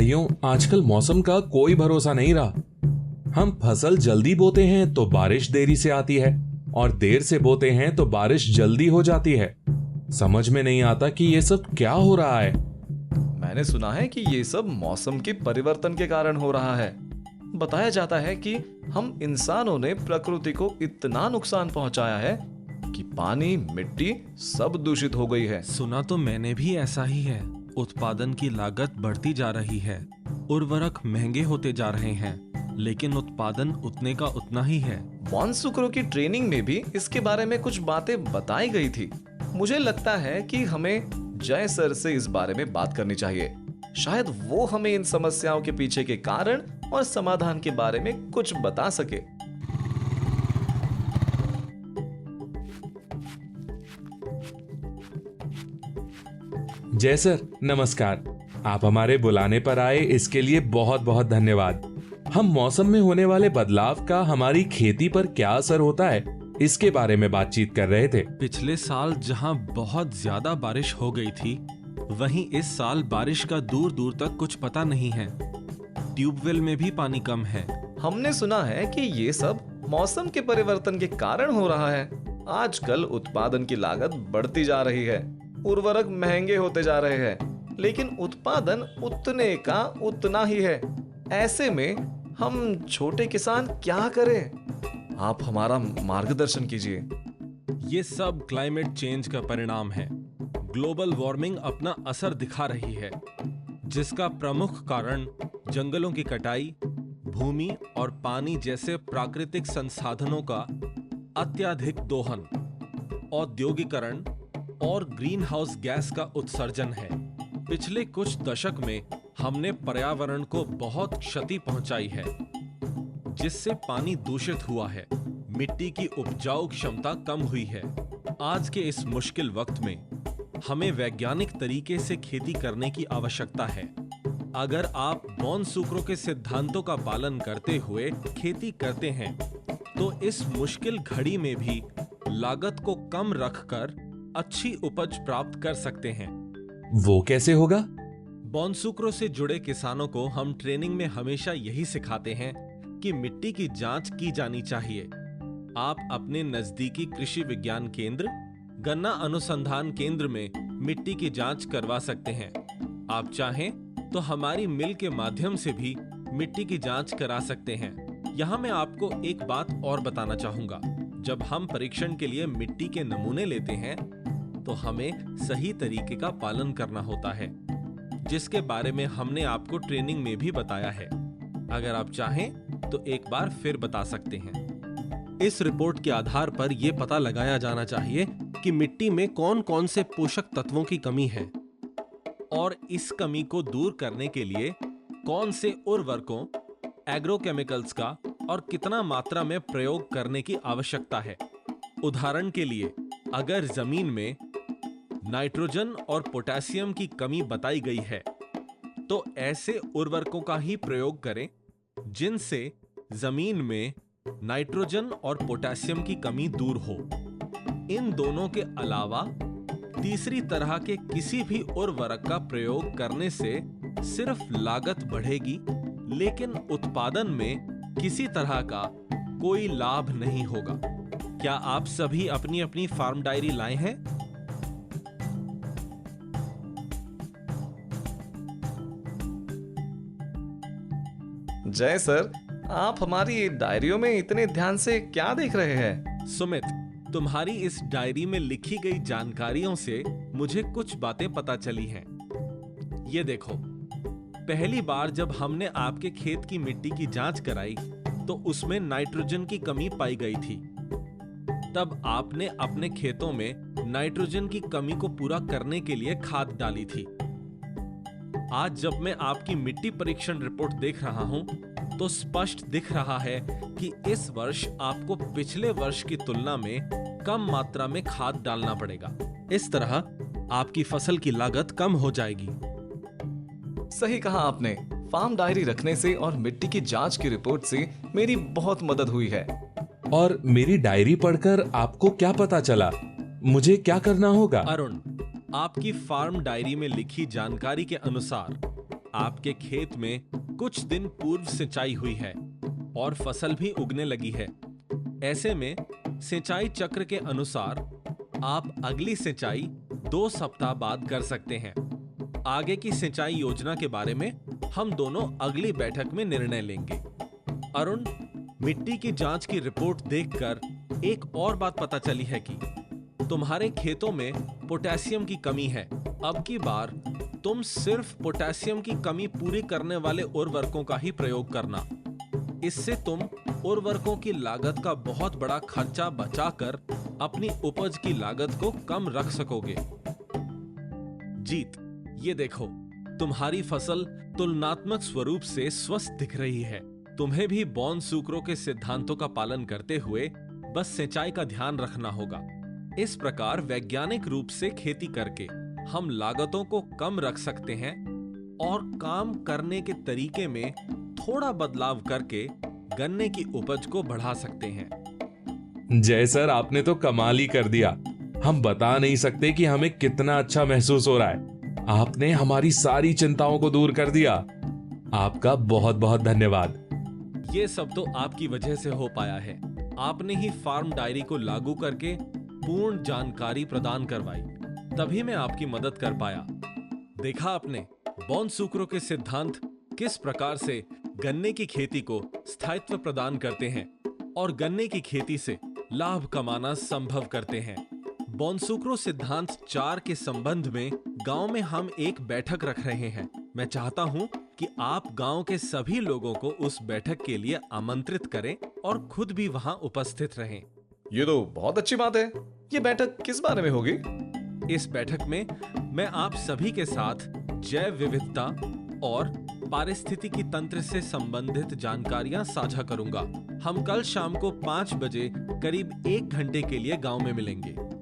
भाइयों, आजकल मौसम का कोई भरोसा नहीं रहा। हम फसल जल्दी बोते हैं तो बारिश देरी से आती है और देर से बोते हैं तो बारिश जल्दी हो जाती है। समझ में नहीं आता कि ये सब क्या हो रहा है। मैंने सुना है कि ये सब मौसम के परिवर्तन के कारण हो रहा है। बताया जाता है कि हम इंसानों ने प्रकृति को इतना नुकसान पहुंचाया है कि पानी, मिट्टी सब दूषित हो गई है। सुना तो मैंने भी ऐसा ही है। उत्पादन की लागत बढ़ती जा रही है, उर्वरक महंगे होते जा रहे हैं, लेकिन उत्पादन उतने का उतना ही है। बॉनसुकरो की ट्रेनिंग में भी इसके बारे में कुछ बातें बताई गई थी। मुझे लगता है कि हमें जय सर से इस बारे में बात करनी चाहिए। शायद वो हमें इन समस्याओं के पीछे के कारण और समाधान के बारे में कुछ बता सके। जय सर, नमस्कार। आप हमारे बुलाने पर आए इसके लिए बहुत बहुत धन्यवाद। हम मौसम में होने वाले बदलाव का हमारी खेती पर क्या असर होता है, इसके बारे में बातचीत कर रहे थे। पिछले साल जहां बहुत ज्यादा बारिश हो गई थी, वहीं इस साल बारिश का दूर दूर तक कुछ पता नहीं है। ट्यूबवेल में भी पानी कम है। हमने सुना है कि ये सब मौसम के परिवर्तन के कारण हो रहा है। आजकल उत्पादन की लागत बढ़ती जा रही है, उर्वरक महंगे होते जा रहे हैं, लेकिन उत्पादन उतने का उतना ही है। ऐसे में हम छोटे किसान क्या करें? आप हमारा मार्गदर्शन कीजिए। ये सब क्लाइमेट चेंज का परिणाम है। ग्लोबल वार्मिंग अपना असर दिखा रही है, जिसका प्रमुख कारण जंगलों की कटाई, भूमि और पानी जैसे प्राकृतिक संसाधनों का अत्यधिक दोहन, औद्योगिकरण और ग्रीन हाउस गैस का उत्सर्जन है। पिछले कुछ दशक में हमने पर्यावरण को बहुत क्षति पहुंचाई है, जिससे पानी दूषित हुआ है, मिट्टी की उपजाऊ क्षमता कम हुई है। आज के इस मुश्किल वक्त में हमें वैज्ञानिक तरीके से खेती करने की आवश्यकता है। अगर आप बॉनसुकरो के सिद्धांतों का पालन करते हुए खेती करते हैं, तो इस मुश्किल घड़ी में भी लागत को कम रखकर अच्छी उपज प्राप्त कर सकते हैं। वो कैसे होगा? बॉनसुकरो से जुड़े किसानों को हम ट्रेनिंग में हमेशा यही सिखाते हैं कि मिट्टी की जांच की जानी चाहिए। आप अपने नजदीकी कृषि विज्ञान केंद्र, गन्ना अनुसंधान केंद्र में मिट्टी की जांच करवा सकते हैं। आप चाहें तो हमारी मिल के माध्यम से भी मिट्टी की जांच करा सकते हैं। यहाँ मैं आपको एक बात और बताना चाहूंगा। जब हम परीक्षण के लिए मिट्टी के नमूने लेते हैं, तो हमें सही तरीके का पालन करना होता है, जिसके बारे में हमने आपको ट्रेनिंग में भी बताया है। अगर आप चाहें तो एक बार फिर बता सकते हैं। इस रिपोर्ट के आधार पर यह पता लगाया जाना चाहिए कि मिट्टी में कौन कौन से पोषक तत्वों की कमी है और इस कमी को दूर करने के लिए कौन से उर्वरकों, एग्रोकेमिकल्स का और कितना मात्रा में प्रयोग करने की आवश्यकता है। उदाहरण के लिए, अगर जमीन में नाइट्रोजन और पोटेशियम की कमी बताई गई है, तो ऐसे उर्वरकों का ही प्रयोग करें जिनसे जमीन में नाइट्रोजन और पोटेशियम की कमी दूर हो। इन दोनों के अलावा तीसरी तरह के किसी भी उर्वरक का प्रयोग करने से सिर्फ लागत बढ़ेगी, लेकिन उत्पादन में किसी तरह का कोई लाभ नहीं होगा। क्या आप सभी अपनी अपनी फार्म डायरी लाए हैं? जय सर, आप हमारी डायरियों में इतने ध्यान से क्या देख रहे हैं? सुमित, तुम्हारी इस डायरी में लिखी गई जानकारियों से मुझे कुछ बातें पता चली हैं। ये देखो, पहली बार जब हमने आपके खेत की मिट्टी की जांच कराई, तो उसमें नाइट्रोजन की कमी पाई गई थी। तब आपने अपने खेतों में नाइट्रोजन की कमी को पूरा करने के लिए खाद डाली थी। आज जब मैं आपकी मिट्टी परीक्षण रिपोर्ट देख रहा हूं, तो स्पष्ट दिख रहा है कि इस वर्ष आपको पिछले वर्ष की तुलना में कम मात्रा में खाद डालना पड़ेगा। इस तरह आपकी फसल की लागत कम हो जाएगी। सही कहा आपने। फार्म डायरी रखने से और मिट्टी की जांच की रिपोर्ट से मेरी बहुत मदद हुई है। और मेरी डायरी पढ़कर आपको क्या पता चला? मुझे क्या करना होगा? अरुण, आपकी फार्म डायरी में लिखी जानकारी के अनुसार आपके खेत में कुछ दिन पूर्व सिंचाई हुई है और फसल भी उगने लगी है। ऐसे में सिंचाई चक्र के अनुसार आप अगली सिंचाई 2 सप्ताह बाद कर सकते हैं। आगे की सिंचाई योजना के बारे में हम दोनों अगली बैठक में निर्णय लेंगे। अरुण, मिट्टी की जांच की रिपोर्ट देखकर एक और बात पता चली है कि तुम्हारे खेतों में पोटेशियम की कमी है। अब की बार तुम सिर्फ पोटेशियम की कमी पूरी करने वाले उर्वरकों का ही प्रयोग करना। इससे तुम उर्वरकों की लागत का बहुत बड़ा खर्चा बचाकर अपनी उपज की लागत को कम रख सकोगे। जीत, ये देखो, तुम्हारी फसल तुलनात्मक स्वरूप से स्वस्थ दिख रही है। तुम्हें भी बोन-सूक्रो के सिद्धांतों का पालन करते हुए बस सिंचाई का ध्यान रखना होगा। इस प्रकार वैज्ञानिक रूप से खेती करके हम लागतों को कम रख सकते हैं और काम करने के तरीके में थोड़ा बदलाव करके गन्ने की उपज को बढ़ा सकते हैं। जय सर, आपने तो कमाल ही कर दिया। हम बता नहीं सकते कि हमें कितना अच्छा महसूस हो रहा है। आपने हमारी सारी चिंताओं को दूर कर दिया। आपका बहुत बहुत धन्यवाद। ये सब तो आपकी वजह से हो पाया है। आपने ही फार्म डायरी को लागू करके पूर्ण जानकारी प्रदान करवाई, तभी मैं आपकी मदद कर पाया। देखा आपने, बोन-सूक्रो के सिद्धांत किस प्रकार से गन्ने की खेती को स्थायित्व प्रदान करते हैं और गन्ने की खेती से लाभ कमाना संभव करते हैं। बोन-सूक्रो सिद्धांत 4 के संबंध में गांव में हम एक बैठक रख रहे हैं। मैं चाहता हूं कि आप गांव के सभी लोगों को उस बैठक के लिए आमंत्रित करें और खुद भी वहां उपस्थित रहें। ये तो बहुत अच्छी बात है। ये बैठक किस बारे में होगी? इस बैठक में मैं आप सभी के साथ जैव विविधता और पारिस्थितिकी तंत्र से संबंधित जानकारियां साझा करूंगा। हम कल शाम को 5 बजे करीब 1 घंटे के लिए गांव में मिलेंगे।